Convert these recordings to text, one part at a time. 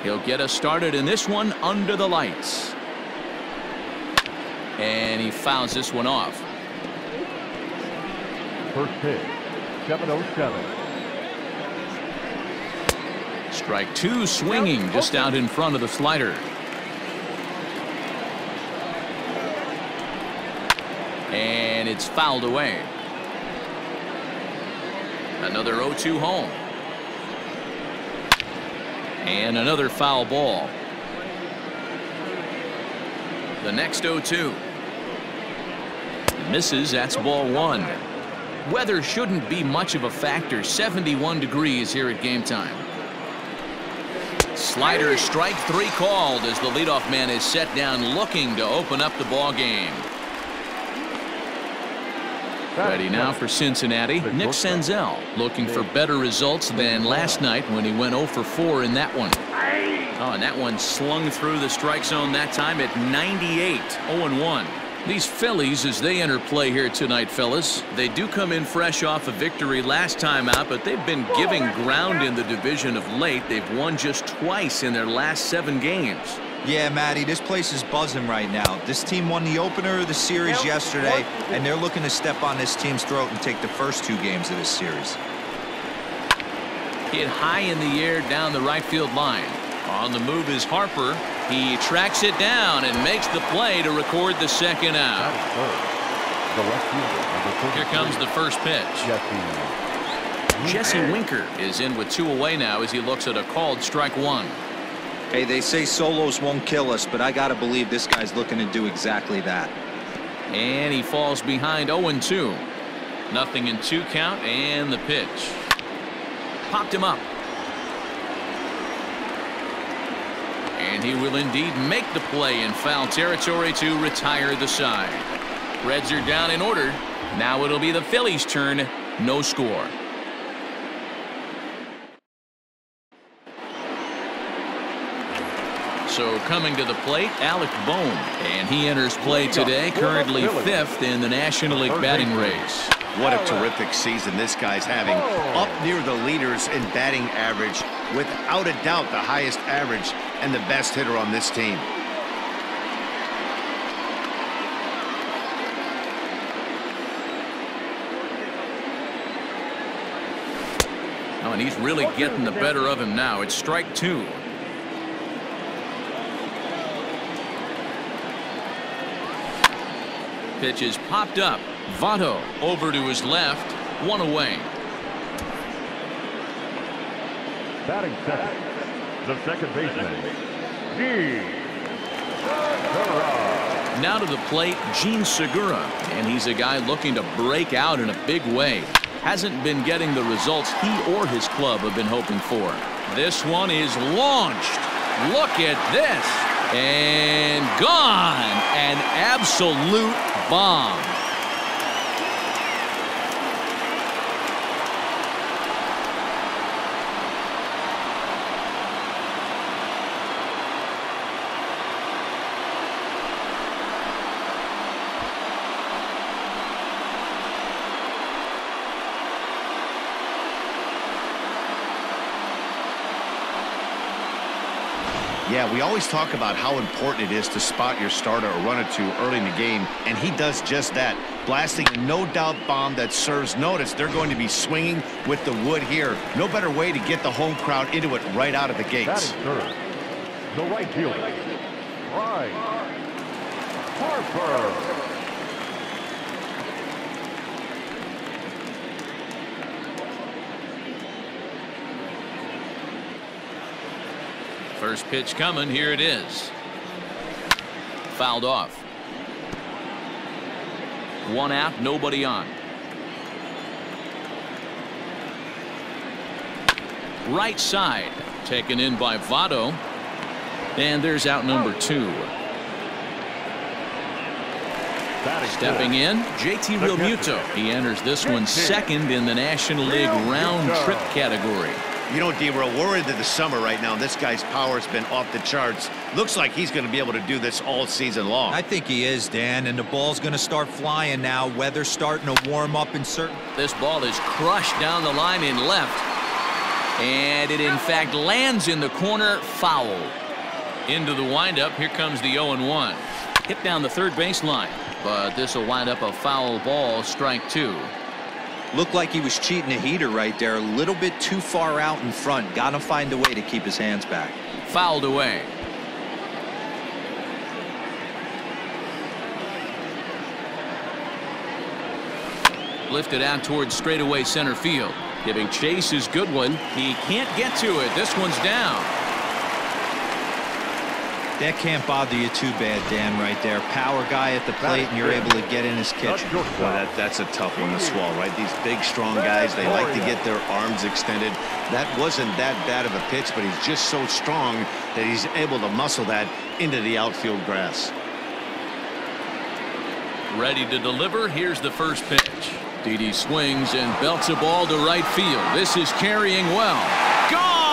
He'll get us started in this one under the lights. And he fouls this one off. First pitch, 7-0-7. Strike two, swinging just out in front of the slider. And it's fouled away. Another 0-2 home. And another foul ball. The next 0-2. Misses. That's ball one. Weather shouldn't be much of a factor. 71 degrees here at game time. Slider, strike three called as the leadoff man is set down looking to open up the ball game. Ready now for Cincinnati. Nick Senzel looking for better results than last night when he went 0 for 4 in that one. Oh, and that one slung through the strike zone that time at 98. 0-1. These Phillies, as they enter play here tonight, fellas, they do come in fresh off a victory last time out, but they've been giving ground in the division of late. They've won just twice in their last 7 games. Yeah, Matty, this place is buzzing right now. This team won the opener of the series yesterday, and they're looking to step on this team's throat and take the first 2 games of this series. Hit high in the air down the right field line. On the move is Harper. He tracks it down and makes the play to record the second out. Here comes the first pitch. Jesse Winker is in with 2 away now as he looks at a called strike one. Hey, they say solos won't kill us, but I gotta believe this guy's looking to do exactly that. And he falls behind 0-2. Nothing in 2 count, and the pitch. Popped him up. And he will indeed make the play in foul territory to retire the side. Reds are down in order. Now it'll be the Phillies' turn. No score. So coming to the plate, Alec Bohm, and he enters play today, currently 5th in the National League batting race. What a terrific season this guy's having. Up near the leaders in batting average, without a doubt the highest average and the best hitter on this team. Oh, and he's really getting the better of him now. It's strike 2. Pitch is popped up. Votto over to his left. 1 away. Batting second, the second baseman, now to the plate, Gene Segura, and he's a guy looking to break out in a big way. Hasn't been getting the results he or his club have been hoping for. This one is launched. Look at this. And gone. An absolute bomb. Yeah, we always talk about how important it is to spot your starter or run it to early in the game, and he does just that, blasting a no-doubt bomb that serves notice. They're going to be swinging with the wood here. No better way to get the home crowd into it right out of the gates. The right fielder, right, Harper. First pitch coming. Here it is. Fouled off. 1 out, nobody on. Right side taken in by Votto, and there's out number 2. Stepping in, JT Realmuto. He enters this one second in the National League round trip category. You know, D, we're worried that the summer right now, this guy's power has been off the charts. Looks like he's going to be able to do this all season long. I think he is, Dan, and the ball's going to start flying now. Weather's starting to warm up in certain. This ball is crushed down the line in left. And it, in fact, lands in the corner, foul. Into the windup, here comes the 0-1. Hit down the third baseline, but this will wind up a foul ball, strike 2. Looked like he was cheating a heater right there, a little bit too far out in front. Got to find a way to keep his hands back. Fouled away. Lifted out towards straightaway center field. Giving Chase his good one. He can't get to it. This one's down. That can't bother you too bad, Dan, right there. Power guy at the plate, and you're able to get in his kitchen. Boy, that's a tough one to swallow, right? These big, strong guys, they like to get their arms extended. That wasn't that bad of a pitch, but he's just so strong that he's able to muscle that into the outfield grass. Ready to deliver. Here's the first pitch. Didi swings and belts a ball to right field. This is carrying well. Gone!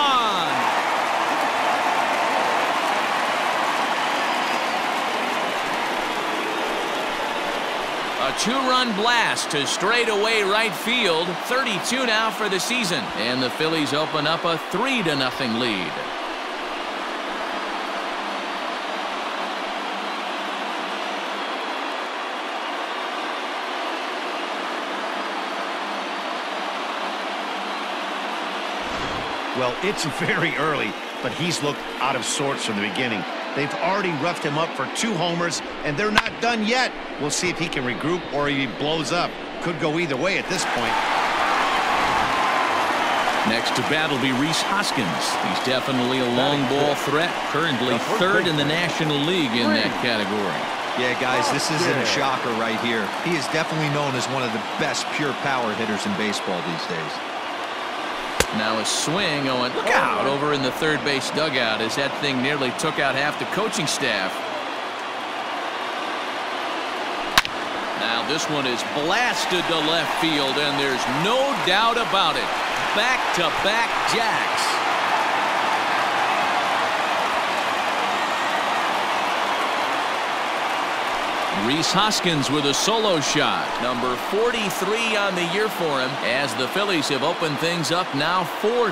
A two-run blast to straightaway right field. 32 now for the season. And the Phillies open up a 3-0 lead. Well, it's very early, but he's looked out of sorts from the beginning. They've already roughed him up for 2 homers, and they're not done yet. We'll see if he can regroup or if he blows up. Could go either way at this point. Next to bat will be Rhys Hoskins. He's definitely a long ball threat. Currently 3rd in the National League in that category. Yeah, guys, this isn't a shocker right here. He is definitely known as one of the best pure power hitters in baseball these days. Now a swing. Oh, and look out over in the third base dugout as that thing nearly took out half the coaching staff. Now this one is blasted to left field, and there's no doubt about it. Back-to-back jacks. Rhys Hoskins with a solo shot. Number 43 on the year for him as the Phillies have opened things up now 4-0.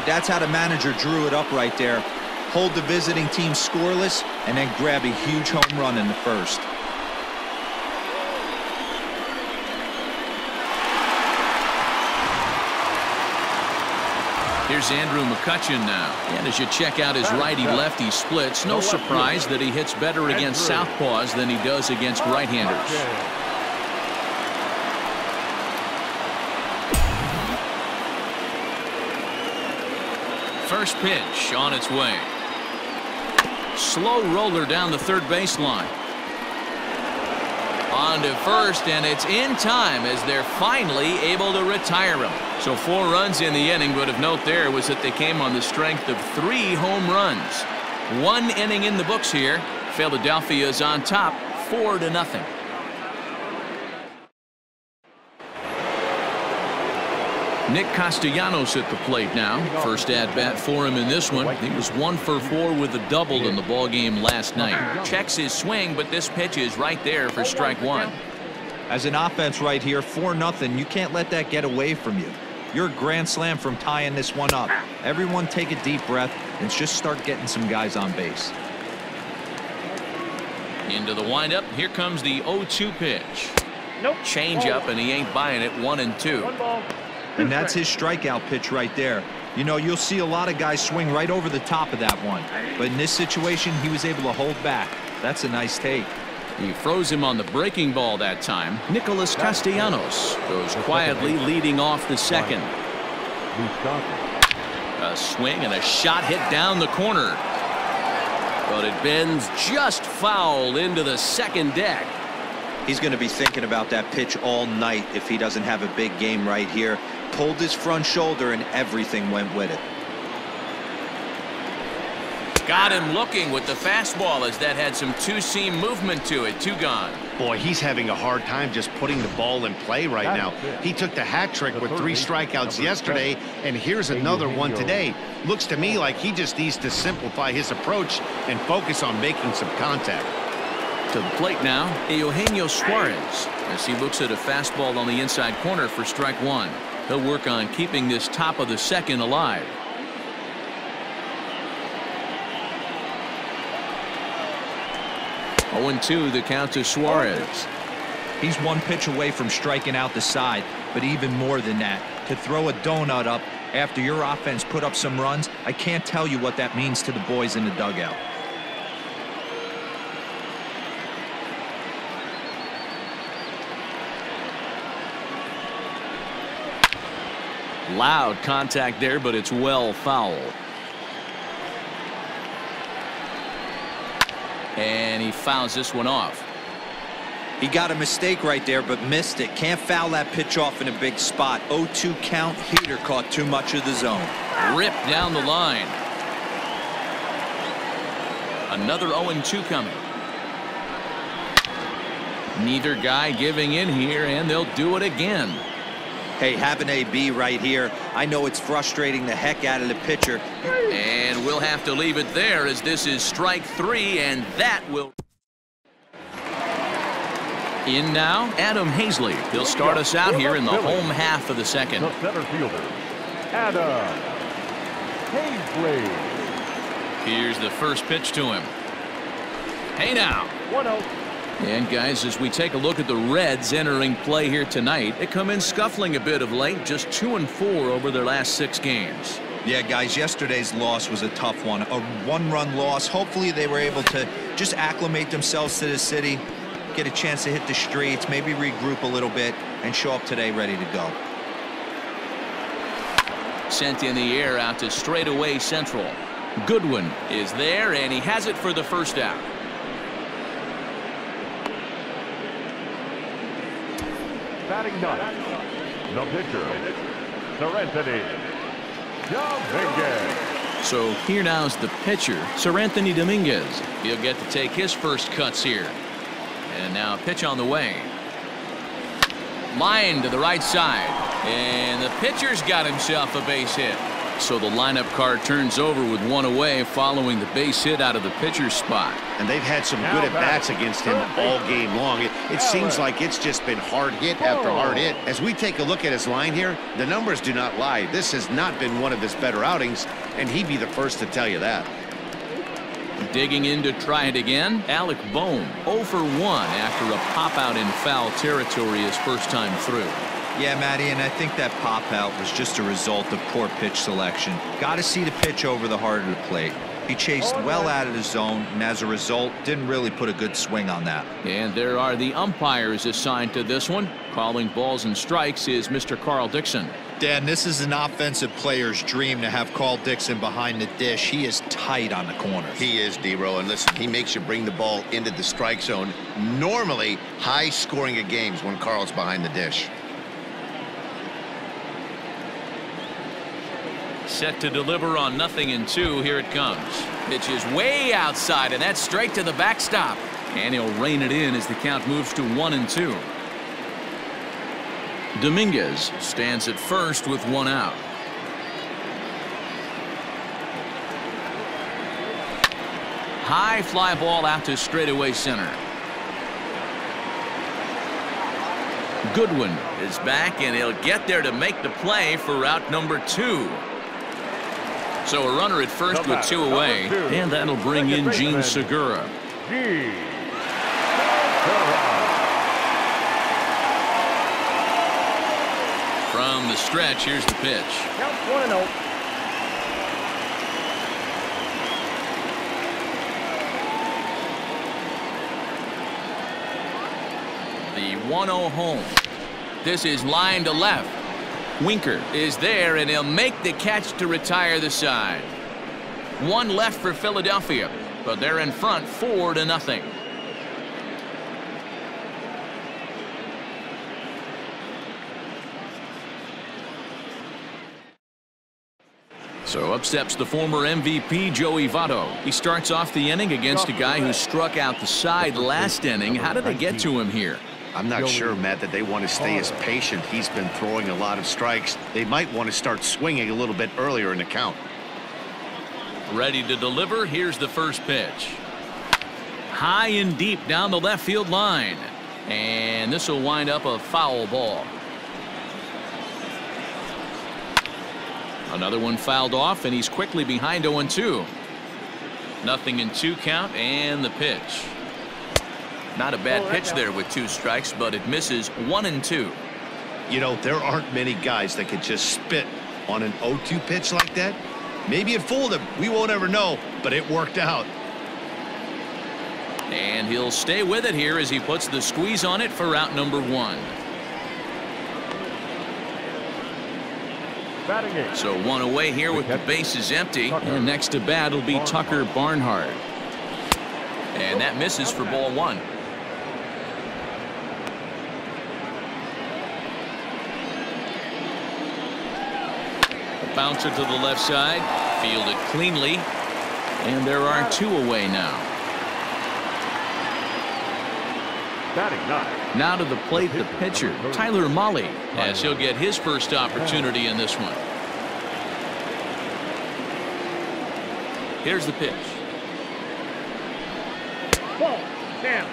That's how the manager drew it up right there. Hold the visiting team scoreless and then grab a huge home run in the first. Here's Andrew McCutchen now. And as you check out his righty-lefty splits, no surprise that he hits better against southpaws than he does against right-handers. First pitch on its way. Slow roller down the third baseline. On to first, and it's in time as they're finally able to retire him. So 4 runs in the inning, but of note there was that they came on the strength of 3 home runs. 1 inning in the books here. Philadelphia is on top, 4-0. Nick Castellanos at the plate now. First at bat for him in this one. He was 1 for 4 with a double in the ball game last night. Checks his swing, but this pitch is right there for strike 1. As an offense right here, 4-0, you can't let that get away from you. You're a grand slam from tying this one up. Everyone take a deep breath and just start getting some guys on base. Into the windup. Here comes the 0-2 pitch. Change up, and he ain't buying it. 1-2. And that's his strikeout pitch right there. You know, you'll see a lot of guys swing right over the top of that one. But in this situation, he was able to hold back. That's a nice take. He froze him on the breaking ball that time. Nicholas Castellanos goes quietly leading off the second. A swing and a shot hit down the corner. But it bends just foul into the second deck. He's going to be thinking about that pitch all night if he doesn't have a big game right here. Pulled his front shoulder and everything went with it. Got him looking with the fastball as that had some two-seam movement to it. 2 gone. Boy, he's having a hard time just putting the ball in play right now. He took the hat trick with 3 strikeouts yesterday, and here's another one today. Looks to me like he just needs to simplify his approach and focus on making some contact. To the plate now, Eugenio Suarez, as he looks at a fastball on the inside corner for strike one. He'll work on keeping this top of the second alive. Oh, 0-2 the count to Suarez. He's one pitch away from striking out the side, but even more than that, to throw a donut up after your offense put up some runs, I can't tell you what that means to the boys in the dugout. Loud contact there, but it's well fouled. And he fouls this one off. He got a mistake right there, but missed it. Can't foul that pitch off in a big spot. 0-2 count. Heater caught too much of the zone. Ripped down the line. Another 0-2 coming. Neither guy giving in here, and they'll do it again. Hey, have an AB right here. I know it's frustrating the heck out of the pitcher. And we'll have to leave it there, as this is strike three, and that will... In now, Adam Hazley. He'll start us out here in the home half of the second. The center fielder, Adam Hazley. Here's the first pitch to him. Hey now. 1-0. And guys, as we take a look at the Reds entering play here tonight, they come in scuffling a bit of late, just 2-4 over their last 6 games. Yeah, guys, yesterday's loss was a tough one. A one-run loss. Hopefully they were able to just acclimate themselves to the city, get a chance to hit the streets, maybe regroup a little bit, and show up today ready to go. Sent in the air out to straightaway central. Goodwin is there, and he has it for the first out. Batting ninth, the pitcher, Cincinnati, Dominguez. So here now's the pitcher, Cincinnati Dominguez. He'll get to take his first cuts here. And now a pitch on the way. Line to the right side. And the pitcher's got himself a base hit. So the lineup card turns over with one away following the base hit out of the pitcher's spot. And they've had some good at-bats against him all game long. It seems like it's just been hard hit after hard hit. As we take a look at his line here, the numbers do not lie. This has not been one of his better outings, and he'd be the first to tell you that. Digging in to try it again, Alec Bohm, 0 for 1 after a pop-out in foul territory his first time through. Yeah, Matty, and I think that pop-out was just a result of poor pitch selection. Got to see the pitch over the heart of the plate. He chased well out of the zone, and as a result, didn't really put a good swing on that. And there are the umpires assigned to this one. Calling balls and strikes is Mr. Carl Dixon. Dan, this is an offensive player's dream to have Carl Dixon behind the dish. He is tight on the corners. He is, D-Row, and listen, he makes you bring the ball into the strike zone. Normally, high scoring of games when Carl's behind the dish. Set to deliver on 0-2. Here it comes. Pitch is way outside, and that's straight to the backstop. And he'll rein it in as the count moves to 1-2. Dominguez stands at first with one out. High fly ball out to straightaway center. Goodwin is back, and he'll get there to make the play for out number 2. So a runner at first with 2 away, and that'll bring in Gene Segura. From the stretch, here's the pitch. Count 1-0. The 1-0 home. This is line to left. Winker is there, and he'll make the catch to retire the side. 1 left for Philadelphia, but they're in front 4-0. So up steps the former MVP, Joey Votto. He starts off the inning against a guy who struck out the side last inning. How did they get to him here? I'm not sure, Matt, that they want to stay as patient. He's been throwing a lot of strikes. They might want to start swinging a little bit earlier in the count. Ready to deliver. Here's the first pitch. high and deep down the left field line. And this will wind up a foul ball. Another one fouled off, and he's quickly behind 0-2. Nothing in 2 count, and the pitch. Not a bad pitch there with 2 strikes, but it misses 1-2. You know, there aren't many guys that could just spit on an 0-2 pitch like that. Maybe it fooled him. We won't ever know, but it worked out. And he'll stay with it here as he puts the squeeze on it for out number 1. So 1 away here with the bases empty. And next to bat will be Tucker Barnhart. And that misses for ball 1. A bouncer to the left side. Fielded cleanly. And there are 2 away now. Now to the plate, the pitcher, Tyler Mahle, as he'll get his first opportunity in this one. Here's the pitch. Ball, down.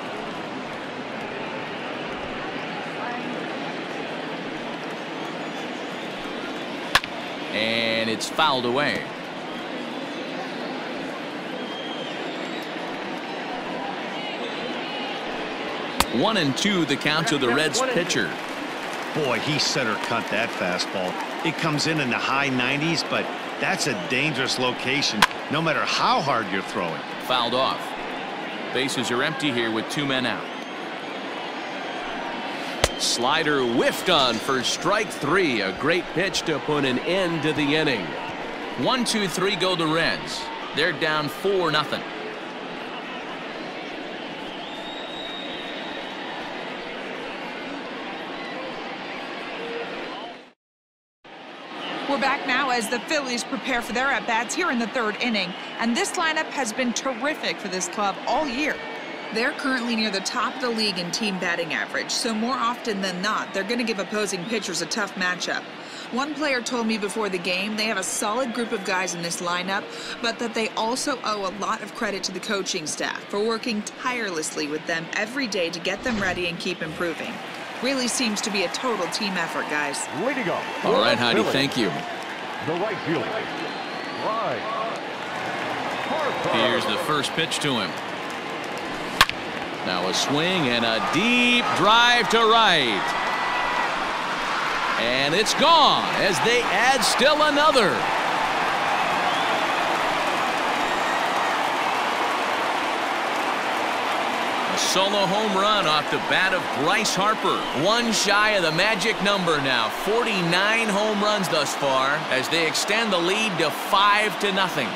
And it's fouled away. One and 2 the count to the Reds pitcher. Boy, he center cut that fastball. It comes in the high 90s, but that's a dangerous location no matter how hard you're throwing. Fouled off. Bases are empty here with 2 men out. Slider whiffed on for strike 3. A great pitch to put an end to the inning. 1-2-3 go the Reds. They're down 4-0. We're back now as the Phillies prepare for their at-bats here in the 3rd inning. And this lineup has been terrific for this club all year. They're currently near the top of the league in team batting average, so more often than not, they're going to give opposing pitchers a tough matchup. One player told me before the game they have a solid group of guys in this lineup, but that they also owe a lot of credit to the coaching staff for working tirelessly with them every day to get them ready and keep improving. Really seems to be a total team effort, guys. Leading up. All right, Heidi, thank you. The right fielder. Right. Here's the first pitch to him. Now a swing and a deep drive to right. And it's gone as they add still another. A solo home run off the bat of Bryce Harper. One shy of the magic number now. 49 home runs thus far as they extend the lead to 5-0.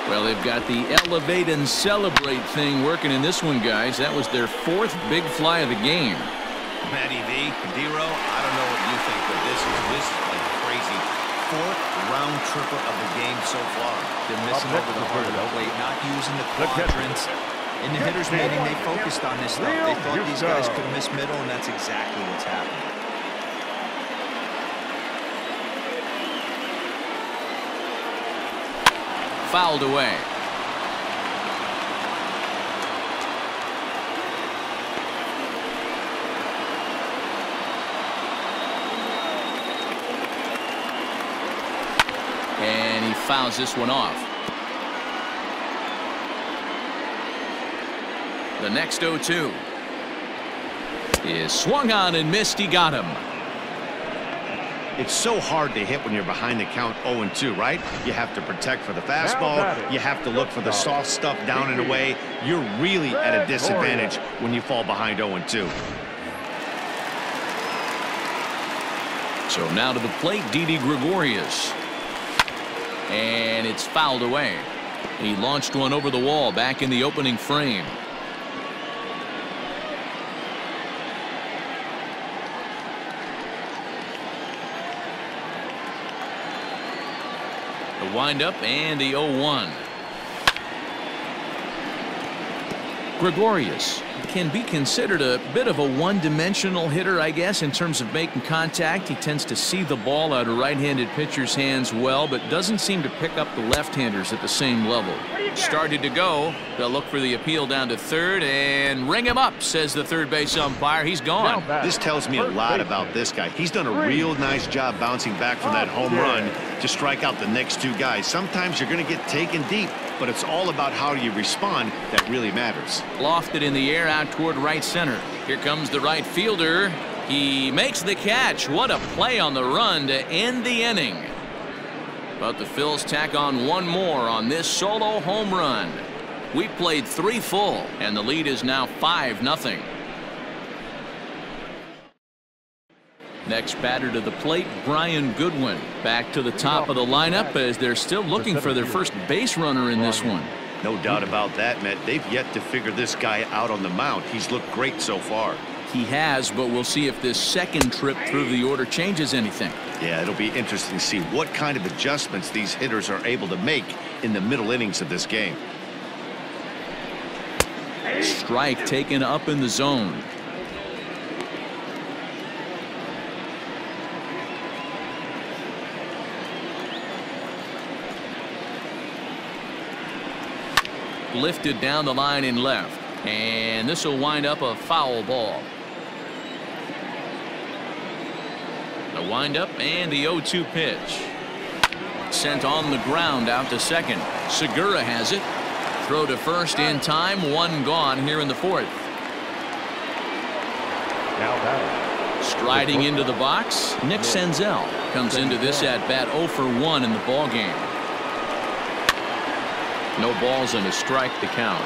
Well, they've got the elevate and celebrate thing working in this one, guys. That was their 4th big fly of the game. Matty V, D-Row, I don't know what you think, but this is like crazy. 4th round tripper of the game so far. They're missing over the heart of the plate, not using the quadrants. In the hitters meeting, they focused on this stuff. They thought these guys could miss middle, and that's exactly what's happening. Fouled away. And he fouls this one off. The next 0-2 is swung on and missed. He got him. It's so hard to hit when you're behind the count 0-2, right? You have to protect for the fastball. You have to look for the soft stuff down and away. You're really at a disadvantage when you fall behind 0-2. So now to the plate, Didi Gregorius. And it's fouled away. He launched one over the wall back in the opening frame. The windup and the 0-1. Gregorius can be considered a bit of a one-dimensional hitter, I guess, in terms of making contact. He tends to see the ball out of right-handed pitchers' hands well, but doesn't seem to pick up the left-handers at the same level. Started to go. They'll look for the appeal down to third and ring him up, says the third base umpire. He's gone. This tells me a lot about this guy. He's done a real nice job bouncing back from that home run to strike out the next two guys. Sometimes you're going to get taken deep, but it's all about how you respond that really matters. Lofted in the air out toward right center. Here comes the right fielder. He makes the catch. What a play on the run to end the inning. But the Phils tack on one more on this solo home run. We played 3 full, and the lead is now 5-0. Next batter to the plate, Brian Goodwin. Back to the top of the lineup as they're still looking for their first base runner in this one. No doubt about that, Matt. They've yet to figure this guy out on the mound. He's looked great so far. He has, but we'll see if this second trip through the order changes anything. Yeah, it'll be interesting to see what kind of adjustments these hitters are able to make in the middle innings of this game. Strike taken up in the zone. Lifted down the line in left, and this will wind up a foul ball. The windup and the 0-2 pitch. Sent on the ground out to second. Segura has it. Throw to first in time. One gone here in the fourth. Striding into the box, Nick Senzel comes into this at bat 0 for 1 in the ball game. No balls and a strike to count.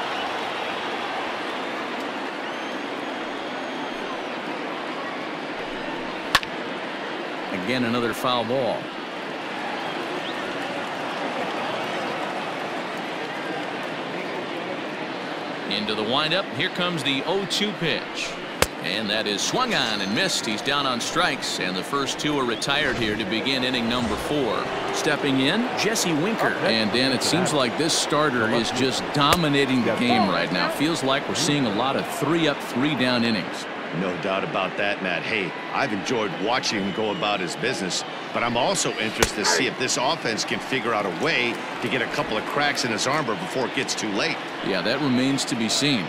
Again, another foul ball. Into the windup. Here comes the 0-2 pitch. And that is swung on and missed. He's down on strikes, and the first two are retired here to begin inning number 4. Stepping in, Jesse Winker. And Dan, it seems like this starter is just dominating the game right now. Feels like we're seeing a lot of 3-up, 3-down innings. No doubt about that, Matt. Hey, I've enjoyed watching him go about his business, but I'm also interested to see if this offense can figure out a way to get a couple of cracks in his armor before it gets too late. Yeah, that remains to be seen.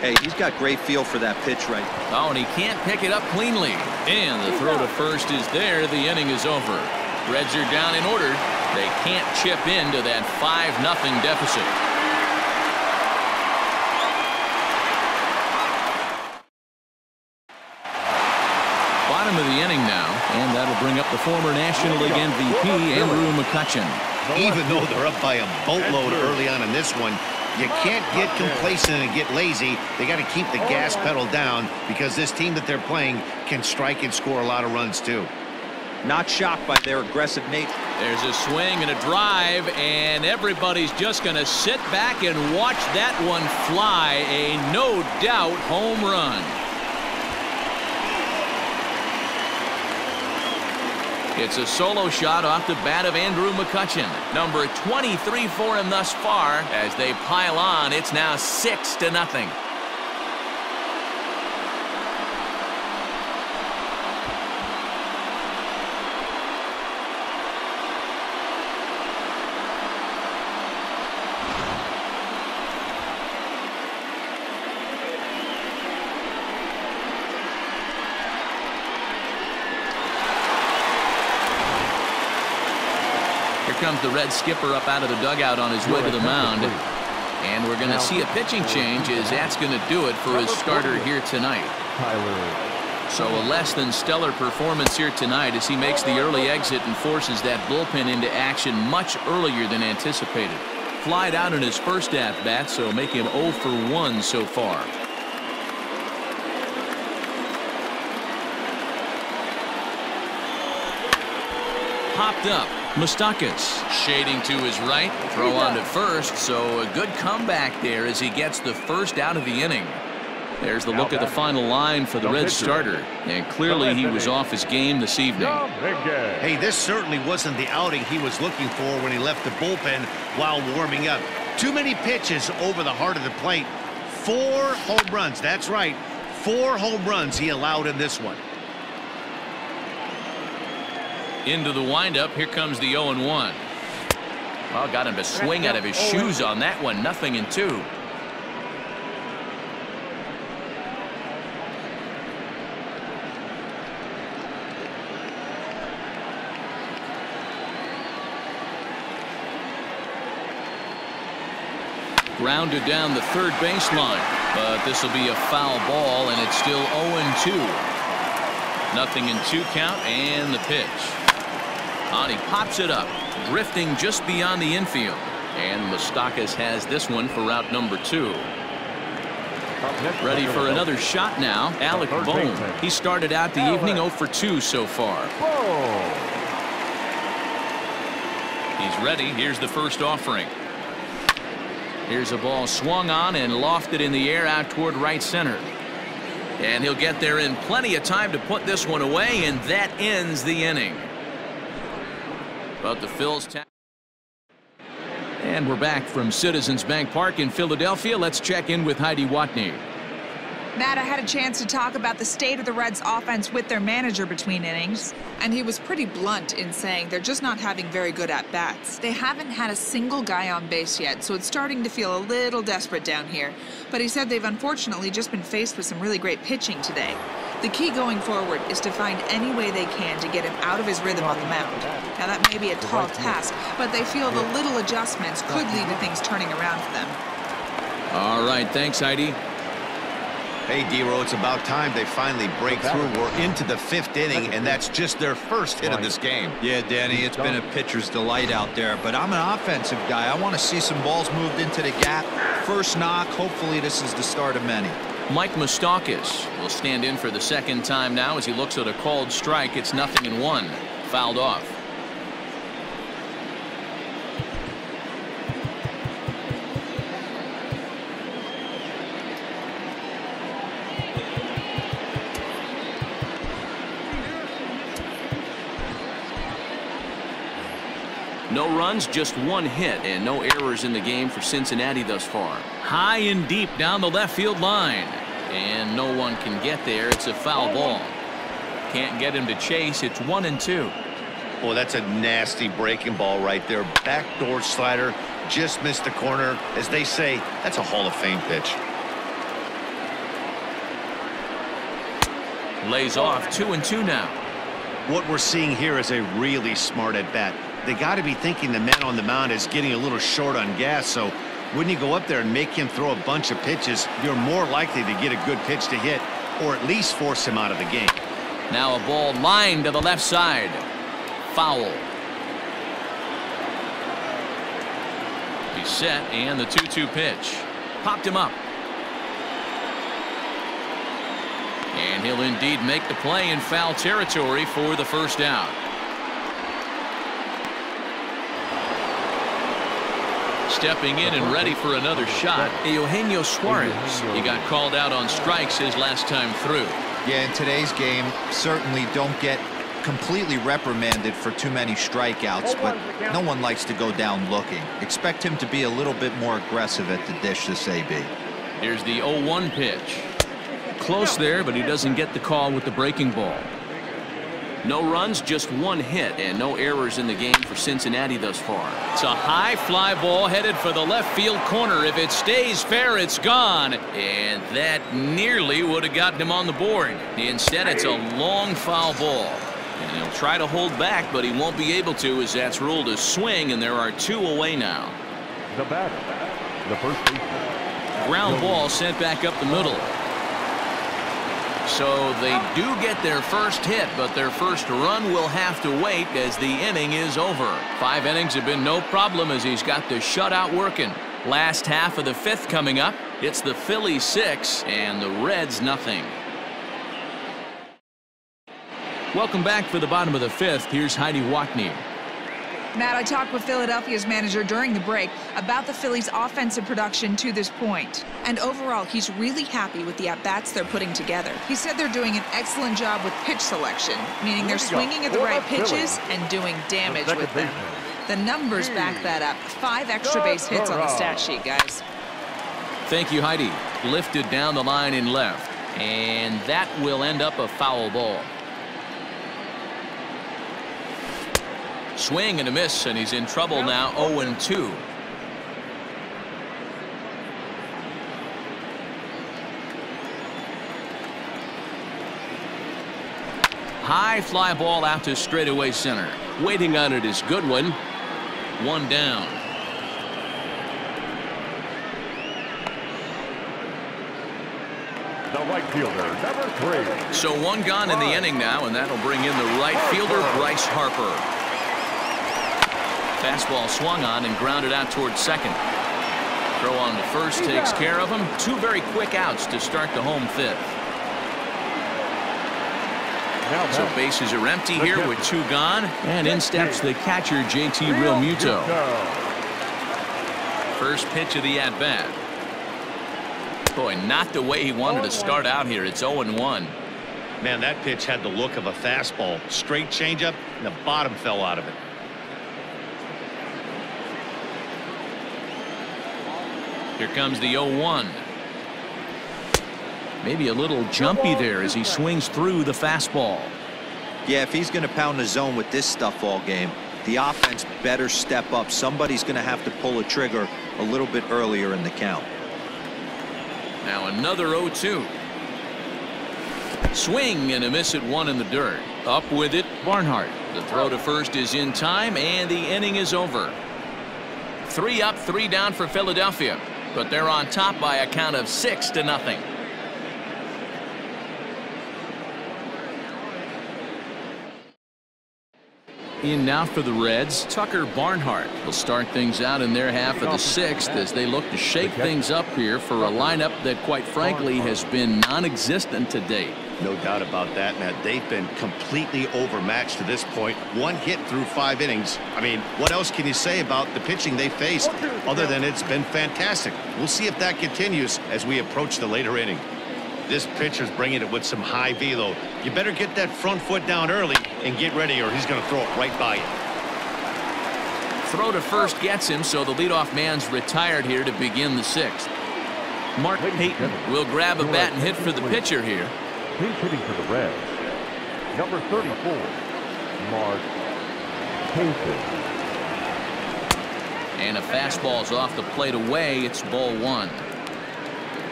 Hey, he's got great feel for that pitch right now. Oh, and he can't pick it up cleanly. And the throw to first is there. The inning is over. Reds are down in order. They can't chip into that 5-0 deficit. Bottom of the inning now, and that'll bring up the former National League MVP, Andrew McCutchen. Even though they're up by a boatload early on in this one, you can't get complacent and get lazy. They got to keep the gas pedal down because this team that they're playing can strike and score a lot of runs too. Not shocked by their aggressive nature. There's a swing and a drive, and everybody's just going to sit back and watch that one fly. A no-doubt home run. It's a solo shot off the bat of Andrew McCutchen. Number 23 for him thus far. As they pile on, it's now 6-0. Comes the Red skipper up out of the dugout on his way to the mound, and we're going to see a pitching change as that's going to do it for his starter here tonight. So a less than stellar performance here tonight as he makes the early exit and forces that bullpen into action much earlier than anticipated. Flied out in his first at-bat, so make him 0 for 1 so far. Popped up. Moustakas shading to his right. Throw on to first, so a good comeback there as he gets the first out of the inning. There's the look at the final line for the Reds starter, and clearly he was off his game this evening. Hey, this certainly wasn't the outing he was looking for when he left the bullpen while warming up. Too many pitches over the heart of the plate. 4 home runs. That's right. 4 home runs he allowed in this one. Into the windup. Here comes the 0-1. Well, got him to swing out of his shoes on that one. 0-2. Grounded down the third baseline, but this will be a foul ball, and it's still 0-2. 0-2 count, and the pitch. On, he pops it up, drifting just beyond the infield, and Moustakas has this one for route number 2. Ready for another shot now. Alec Bohm. He started out the evening 0 for 2 so far. He's ready. Here's the first offering. Here's a ball swung on and lofted in the air out toward right center. And he'll get there in plenty of time to put this one away, and that ends the inning. But the Phils. And we're back from Citizens Bank Park in Philadelphia. Let's check in with Heidi Watney. Matt, I had a chance to talk about the state of the Reds offense with their manager between innings, and he was pretty blunt in saying they're just not having very good at-bats. They haven't had a single guy on base yet, so it's starting to feel a little desperate down here. But he said they've unfortunately just been faced with some really great pitching today. The key going forward is to find any way they can to get him out of his rhythm on the mound. Now, that may be a tall task, but they feel the little adjustments could lead to things turning around for them. All right, thanks, Heidi. Hey, D-Row, it's about time they finally break through. We're into the 5th inning, and that's just their first hit of this game. Yeah, Danny, it's been a pitcher's delight out there, but I'm an offensive guy. I want to see some balls moved into the gap. First knock. Hopefully this is the start of many. Mike Moustakas will stand in for the second time now as he looks at a called strike. It's 0-1. Fouled off. No runs, just 1 hit, and no errors in the game for Cincinnati thus far. High and deep down the left field line, and no one can get there. It's a foul ball. Can't get him to chase. It's 1-2. Well, that's a nasty breaking ball right there. Backdoor slider, just missed the corner. As they say, that's a Hall of Fame pitch. Lays off. 2-2 now. What we're seeing here is a really smart at-bat. They got to be thinking the man on the mound is getting a little short on gas, so when you go up there and make him throw a bunch of pitches, you're more likely to get a good pitch to hit, or at least force him out of the game. Now a ball lined to the left side. Foul. He's set, and the 2-2 pitch. Popped him up. And he'll indeed make the play in foul territory for the first out. Stepping in and ready for another shot, Eugenio Suarez. He got called out on strikes his last time through. Yeah, in today's game, certainly don't get completely reprimanded for too many strikeouts, but no one likes to go down looking. Expect him to be a little bit more aggressive at the dish this AB. Here's the 0-1 pitch. Close there, but he doesn't get the call with the breaking ball. No runs, just 1 hit, and no errors in the game for Cincinnati thus far. It's a high fly ball headed for the left field corner. If it stays fair, it's gone. And that nearly would have gotten him on the board. Instead, it's a long foul ball. And he'll try to hold back, but he won't be able to, as that's ruled a swing, and there are 2 away now. The batter, the first baseman. Ground ball sent back up the middle. So they do get their first hit, but their first run will have to wait as the inning is over. 5 innings have been no problem as he's got the shutout working. Last half of the 5th coming up. It's the Phillies 6 and the Reds nothing. Welcome back for the bottom of the 5th. Here's Heidi Watney. Matt, I talked with Philadelphia's manager during the break about the Phillies' offensive production to this point. And overall, he's really happy with the at-bats they're putting together. He said they're doing an excellent job with pitch selection, meaning they're swinging at the right pitches and doing damage with them. The numbers back that up. 5 extra base hits on the stat sheet, guys. Thank you, Heidi. Lifted down the line in left. And that will end up a foul ball. Swing and a miss, and he's in trouble now. 0-2. High fly ball out to straightaway center. Waiting on it is Goodwin. One down. The right fielder, number 3. So one gone in the inning now, and that'll bring in the right fielder, Bryce Harper. Fastball swung on and grounded out towards second. Throw on to first takes care of him. 2 very quick outs to start the home 5th. So bases are empty here with 2 gone, and in steps the catcher, JT Realmuto. First pitch of the at-bat. Boy, not the way he wanted to start out here. It's 0-1. Man, that pitch had the look of a fastball. Straight changeup, and the bottom fell out of it. Here comes the 0-1. Maybe a little jumpy there as he swings through the fastball. Yeah, if he's going to pound the zone with this stuff all game, the offense better step up. Somebody's going to have to pull a trigger a little bit earlier in the count. Now another 0-2. Swing and a miss at 1 in the dirt. Up with it, Barnhart. The throw to first is in time, and the inning is over. 3 up, 3 down for Philadelphia, but they're on top by a count of 6-0. In now for the Reds, Tucker Barnhart will start things out in their half of the 6th as they look to shake things up here for a lineup that, quite frankly, has been non-existent to date. No doubt about that, Matt. They've been completely overmatched to this point. 1 hit through 5 innings. I mean, what else can you say about the pitching they faced other than it's been fantastic? We'll see if that continues as we approach the later inning. This pitcher's bringing it with some high velo. You better get that front foot down early and get ready, or he's going to throw it right by you. Throw to first gets him, so the leadoff man's retired here to begin the 6th. Mark Payton will grab a bat and hit for the pitcher here. He's hitting for the Reds. Number 34, Mark Payton. And a fastball's off the plate away. It's ball 1.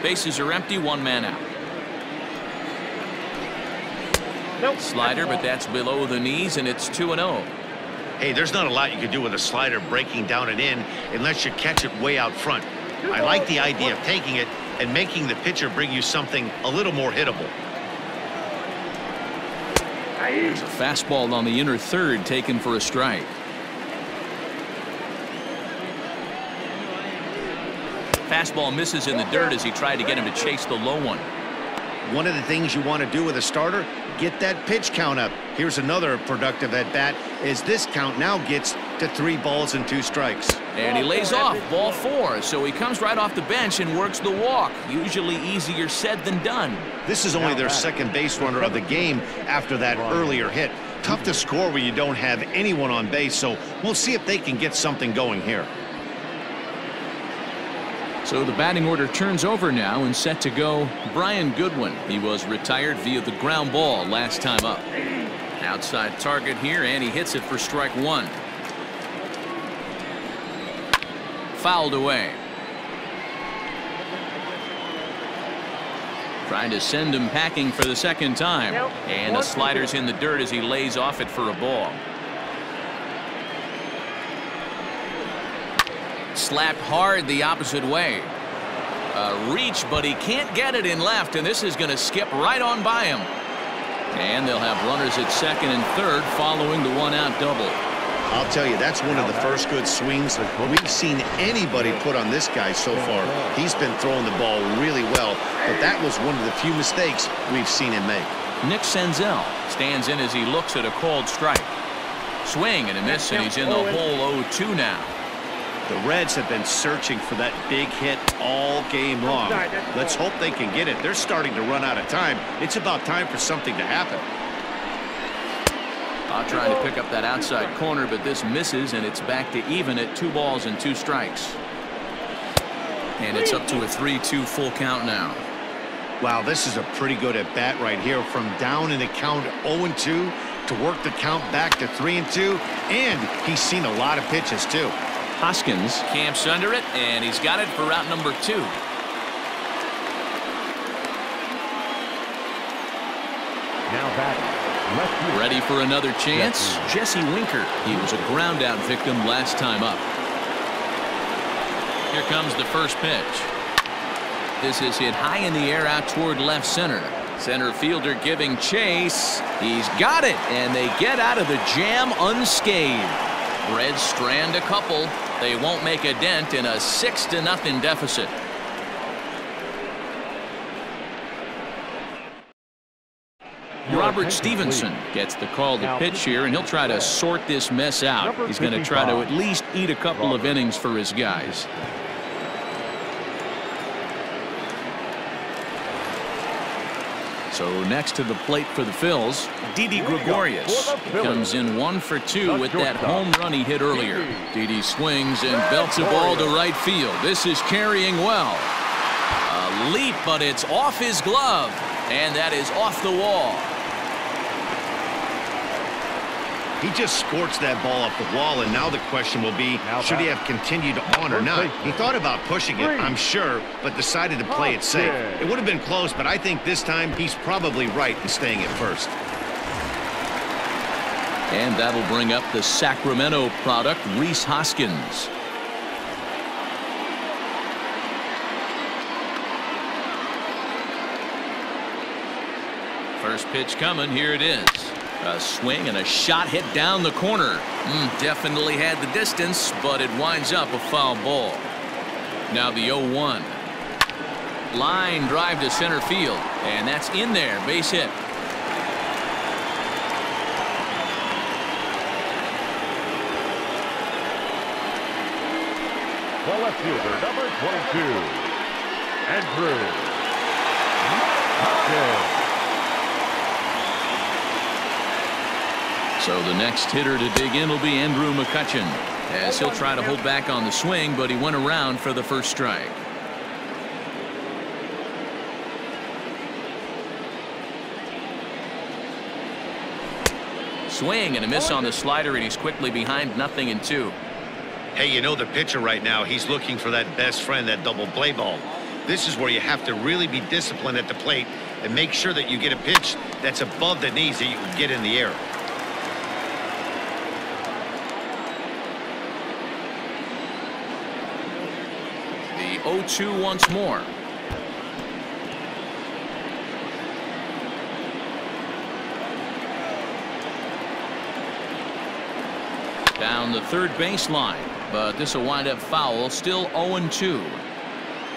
Bases are empty, 1 man out. Slider, but that's below the knees, and it's 2-0. Hey, there's not a lot you can do with a slider breaking down and in unless you catch it way out front. I like the idea of taking it and making the pitcher bring you something a little more hittable. There's a fastball on the inner third taken for a strike. Fastball misses in the dirt as he tried to get him to chase the low one. One of the things you want to do with a starter, get that pitch count up. Here's another productive at bat as this count now gets to 3 balls and 2 strikes. And he lays off ball 4, so he comes right off the bench and works the walk. Usually easier said than done. This is only their second base runner of the game after that earlier hit. Tough to score when you don't have anyone on base, so we'll see if they can get something going here. So the batting order turns over now, and set to go Brian Goodwin. He was retired via the ground ball last time up. Outside target here, and he hits it for strike 1. Fouled away. Trying to send him packing for the second time. And the slider's in the dirt as he lays off it for a ball. Slapped hard the opposite way. Reach, but he can't get it in left, and this is going to skip right on by him. And they'll have runners at second and third following the 1-out double. I'll tell you, that's one of the first good swings we've seen anybody put on this guy so far. He's been throwing the ball really well, but that was one of the few mistakes we've seen him make. Nick Senzel stands in as he looks at a called strike. Swing and a miss, and he's in the hole 0-2 now. The Reds have been searching for that big hit all game long. Let's hope they can get it. They're starting to run out of time. It's about time for something to happen. Trying to pick up that outside corner, but this misses, and it's back to even at 2 balls and 2 strikes. And it's up to a 3-2 full count now. Wow, this is a pretty good at bat right here. From down in the count 0-2 to work the count back to 3-2. And he's seen a lot of pitches, too. Hoskins camps under it, and he's got it for route number 2. Now batting, left field. Ready for another chance? Jesse Winker. He was a ground out victim last time up. Here comes the first pitch. This is hit high in the air out toward left center. Center fielder giving chase. He's got it, and they get out of the jam unscathed. Reds strand a couple. They won't make a dent in a 6-0 deficit. Robert Stevenson gets the call to pitch here, and he'll try to sort this mess out. He's going to try to at least eat a couple of innings for his guys. So next to the plate for the Phils, Didi Gregorius. He comes in 1 for 2 with that home run he hit earlier. Didi swings and belts a ball to right field. This is carrying well. A leap, but it's off his glove, and that is off the wall. He just scorched that ball off the wall, and now the question will be, should he have continued on or not? He thought about pushing it, I'm sure, but decided to play it safe. It would have been close, but I think this time he's probably right in staying at first. And that'll bring up the Sacramento product, Rhys Hoskins. First pitch coming, here it is. A swing and a shot hit down the corner. Definitely had the distance, but it winds up a foul ball. Now the 0-1. Line drive to center field, and that's in there, base hit. The left fielder, number 22, Andrew Hopkins. So the next hitter to dig in will be Andrew McCutchen, as he'll try to hold back on the swing, but he went around for the first strike. Swing and a miss on the slider, and he's quickly behind 0-2. Hey, you know the pitcher right now, he's looking for that best friend, that double play ball. This is where you have to really be disciplined at the plate and make sure that you get a pitch that's above the knees that you can get in the air. The 0-2 once more. Down the third baseline, but this will wind up foul. Still 0-2.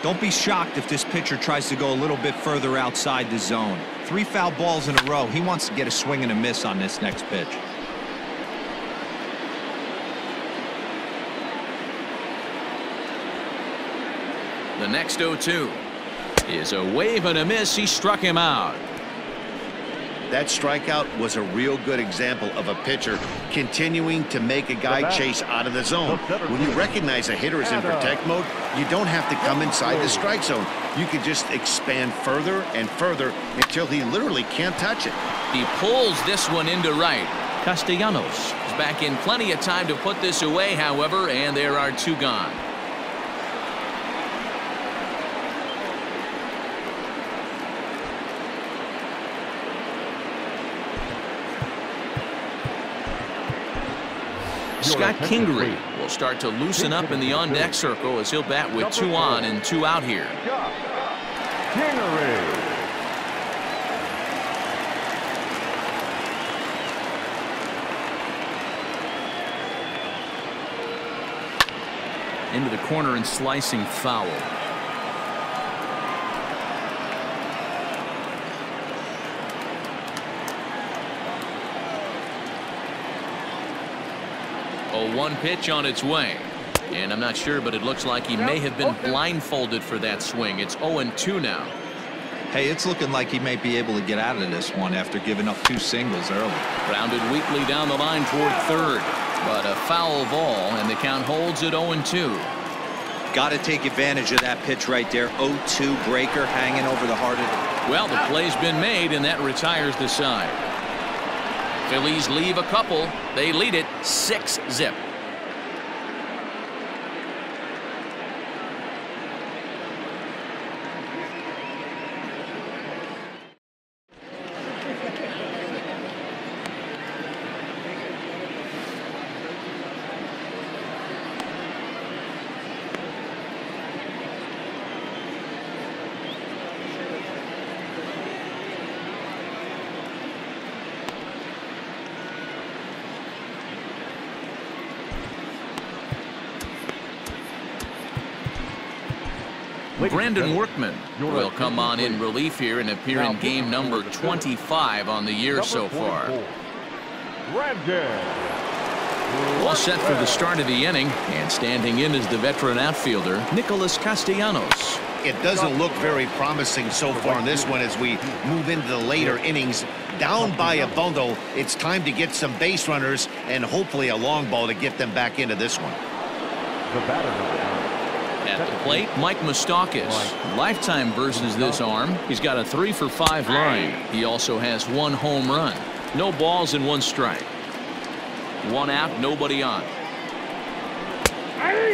Don't be shocked if this pitcher tries to go a little bit further outside the zone. 3 foul balls in a row. He wants to get a swing and a miss on this next pitch. The next 0-2 is a wave and a miss. He struck him out. That strikeout was a real good example of a pitcher continuing to make a guy chase out of the zone. When you recognize a hitter is in protect mode, you don't have to come inside the strike zone. You can just expand further and further until he literally can't touch it. He pulls this one into right. Castellanos is back in plenty of time to put this away, however, and there are 2 gone. Scott Kingery will start to loosen up in the on-deck circle as he'll bat with 2 on and 2 out here. Kingery. Into the corner and slicing foul. A 1 pitch on its way. And I'm not sure, but it looks like he may have been blindfolded for that swing. It's 0-2 now. Hey, it's looking like he may be able to get out of this one after giving up 2 singles early. Grounded weakly down the line toward third. But a foul ball, and the count holds at 0-2. Got to take advantage of that pitch right there. 0-2 breaker hanging over the heart of it. Well, the play's been made, and that retires the side. Phillies leave a couple. They lead it 6-0. Brandon Workman will come on in relief here and appear in game number 25 on the year so far. All set for the start of the inning, and standing in is the veteran outfielder, Nicholas Castellanos. It doesn't look very promising so far in this one as we move into the later innings. Down by a bundle, it's time to get some base runners and hopefully a long ball to get them back into this one. The batter. At the plate, Mike Moustakas. Lifetime versus this arm. He's got a 3-for-5 line. He also has 1 home run. No balls and 1 strike. 1 out, nobody on.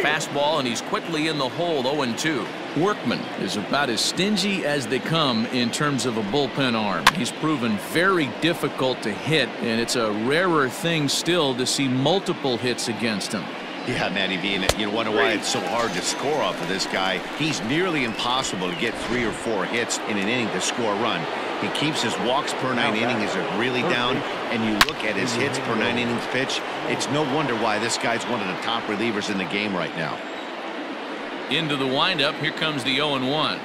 Fastball, and he's quickly in the hole, 0-2. Workman is about as stingy as they come in terms of a bullpen arm. He's proven very difficult to hit, and it's a rarer thing still to see multiple hits against him. Yeah, Matty V, and you wonder why it's so hard to score off of this guy. He's nearly impossible to get 3 or 4 hits in an inning to score a run. He keeps his walks per 9 innings really down, and you look at his hits per 9 innings pitch, it's no wonder why this guy's one of the top relievers in the game right now. Into the windup, here comes the 0-1.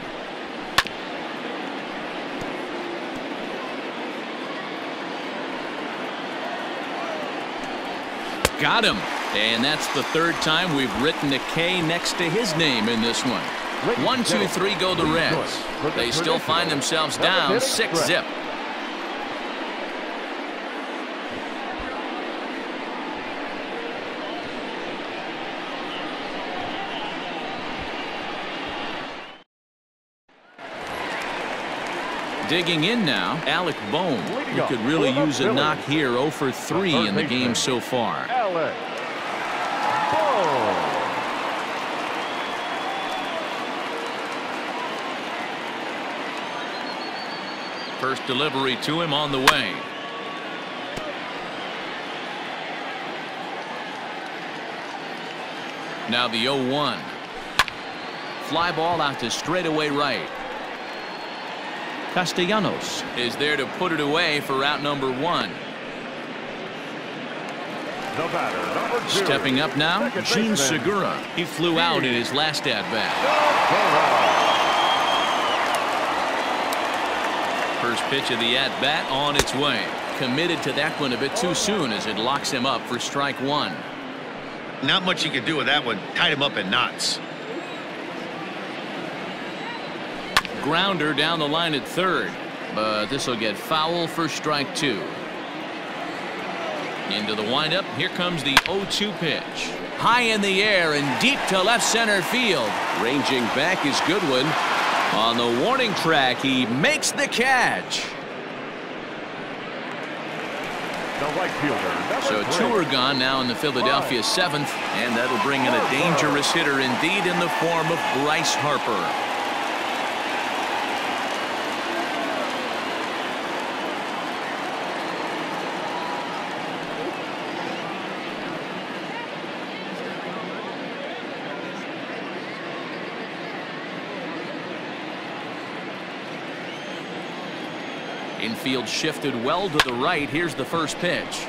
Got him. And that's the 3rd time we've written a K next to his name in this one. 1, 2, 3 go the Reds. They still find themselves down 6-0. Digging in now, Alec Bohm. He could really use a knock here. 0-for-3 in the game so far. First delivery to him on the way. Now the 0-1. Fly ball out to straightaway right. Castellanos is there to put it away for out number 1. The batter, number 2. Stepping up now, Gene Segura. He flew out in his last at-bat. First pitch of the at-bat on its way. Committed to that one a bit too soon as it locks him up for strike 1. Not much you could do with that one. Tied him up in knots. Grounder down the line at 3rd, but this will get foul for strike 2. Into the windup, here comes the 0-2 pitch. High in the air and deep to left center field. Ranging back is Goodwin. On the warning track, he makes the catch. The right fielder, So 2 are gone now in the Philadelphia 7th, and that'll bring in a dangerous hitter indeed in the form of Bryce Harper. Infield shifted well to the right. Here's the first pitch.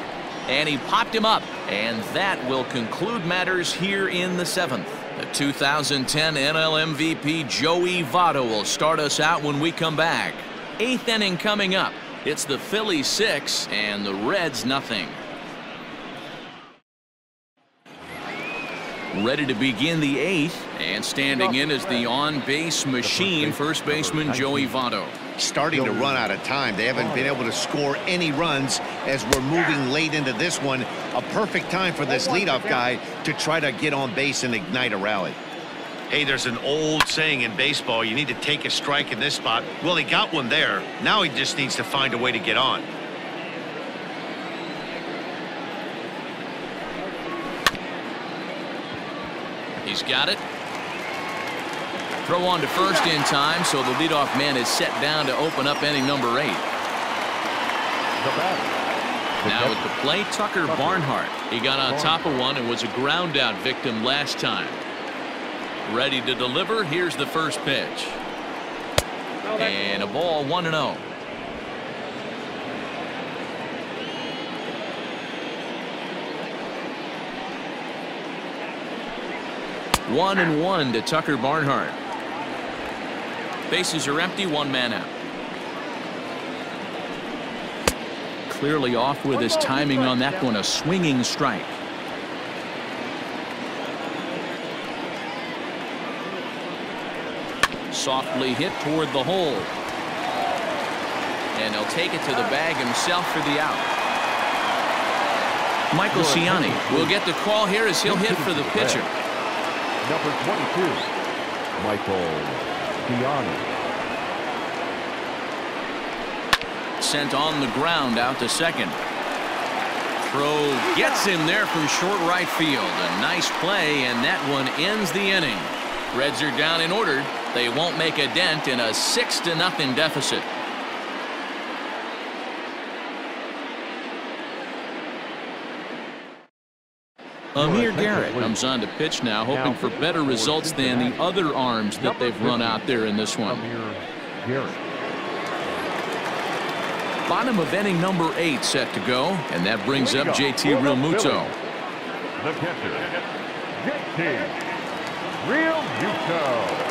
And he popped him up. And that will conclude matters here in the 7th. The 2010 NL MVP Joey Votto will start us out when we come back. 8th inning coming up. It's the Phillies 6 and the Reds nothing. Ready to begin the 8th, and standing in is the on-base machine, first baseman Joey Votto. Starting to run out of time. They haven't been able to score any runs as we're moving late into this one. A perfect time for this leadoff guy to try to get on base and ignite a rally. Hey, there's an old saying in baseball, you need to take a strike in this spot. Well, he got one there. Now he just needs to find a way to get on. He's got it. Throw on to first in time, so the leadoff man is set down to open up inning number 8. Now at the plate, Tucker Barnhart. He got on top of one and was a ground out victim last time. Ready to deliver. Here's the first pitch. And a ball, 1-0. One and one to Tucker Barnhart. Bases are empty, one man out. Clearly off with his timing on that one, a swinging strike. Softly hit toward the hole. And he'll take it to the bag himself for the out. Michael Ciani will get the call here as he'll hit for the pitcher. Number 22, Michael Ciani. Sent on the ground out to second. Throw gets him there from short right field. A nice play, and that one ends the inning. Reds are down in order. They won't make a dent in a 6-0 deficit. Amir Garrett comes on to pitch now, hoping for better results than the other arms that they've run out there in this one. Bottom of inning number 8 set to go, and that brings up JT Realmuto. The catcher, JT Realmuto.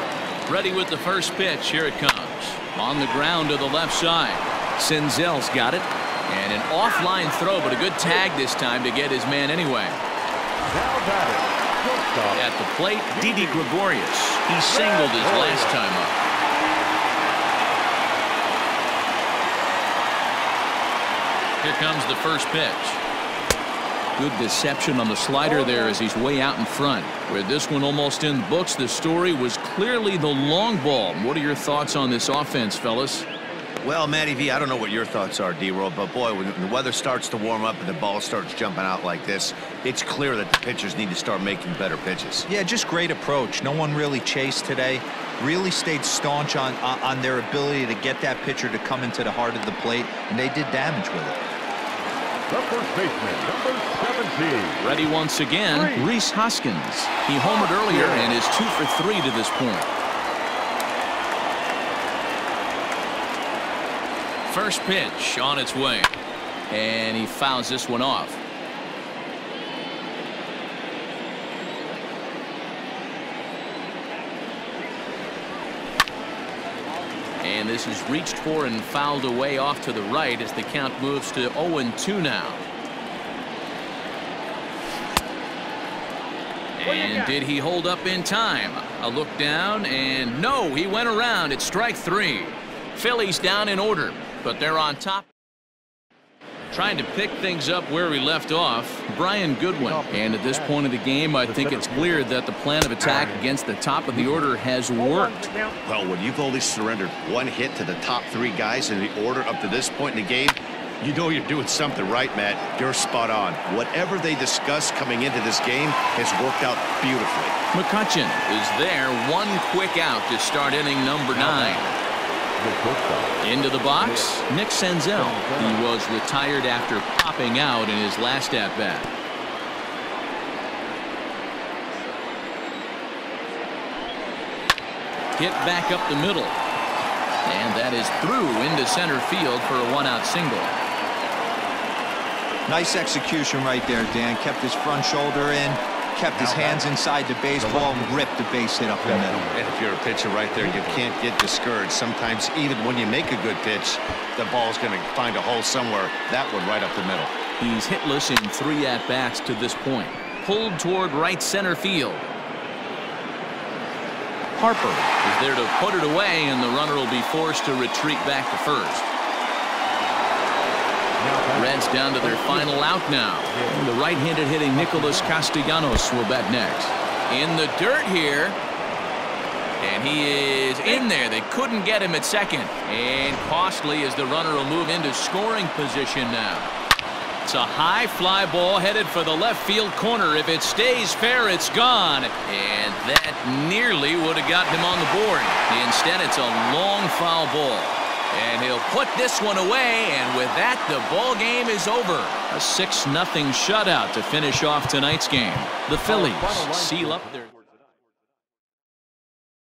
Ready with the first pitch. Here it comes. On the ground to the left side. Senzel's got it. And an offline throw, but a good tag this time to get his man anyway. At the plate, Didi Gregorius. He singled his last time up. Here comes the first pitch. Good deception on the slider there as he's way out in front. With this one almost in the books, the story was clearly the long ball. What are your thoughts on this offense, fellas? Well, Matty V, I don't know what your thoughts are, D-Roll, but boy, when the weather starts to warm up and the ball starts jumping out like this, it's clear that the pitchers need to start making better pitches. Yeah, just great approach. No one really chased today. Really stayed staunch on their ability to get that pitcher to come into the heart of the plate, and they did damage with it. The first baseman, number 17. Ready once again, Rhys Hoskins. He homered earlier and is 2 for 3 to this point. First pitch on its way. And he fouls this one off. And this is reached for and fouled away off to the right as the count moves to 0-2 now. And did he hold up in time? A look down, and no, he went around. It's strike 3. Phillies down in order, but they're on top. Trying to pick things up where we left off, Brian Goodwin. And at this point of the game, I think it's clear that the plan of attack against the top of the order has worked. Well, when you've only surrendered one hit to the top 3 guys in the order up to this point in the game, you know you're doing something right, Matt. You're spot on. Whatever they discussed coming into this game has worked out beautifully. McCutchen is there. One quick out to start inning number 9. Into the box, Nick Senzel. He was retired after popping out in his last at-bat. Hit back up the middle. And that is through into center field for a 1-out single. Nice execution right there, Dan. Kept his front shoulder in, kept his hands inside the baseball, and ripped the base hit up the middle. And if you're a pitcher right there, you can't get discouraged. Sometimes even when you make a good pitch, the ball's going to find a hole somewhere. That one right up the middle. He's hitless in 3 at-bats to this point. Pulled toward right center field. Harper is there to put it away, and the runner will be forced to retreat back to first. Reds down to their final out now. And the right-handed hitting Nicholas Castellanos will bat next. In the dirt here. And he is in there. They couldn't get him at second. And costly as the runner will move into scoring position now. It's a high fly ball headed for the left field corner. If it stays fair, it's gone. And that nearly would have gotten him on the board. Instead, it's a long foul ball. And he'll put this one away, and with that, the ball game is over. A 6-0 shutout to finish off tonight's game. The Phillies seal up their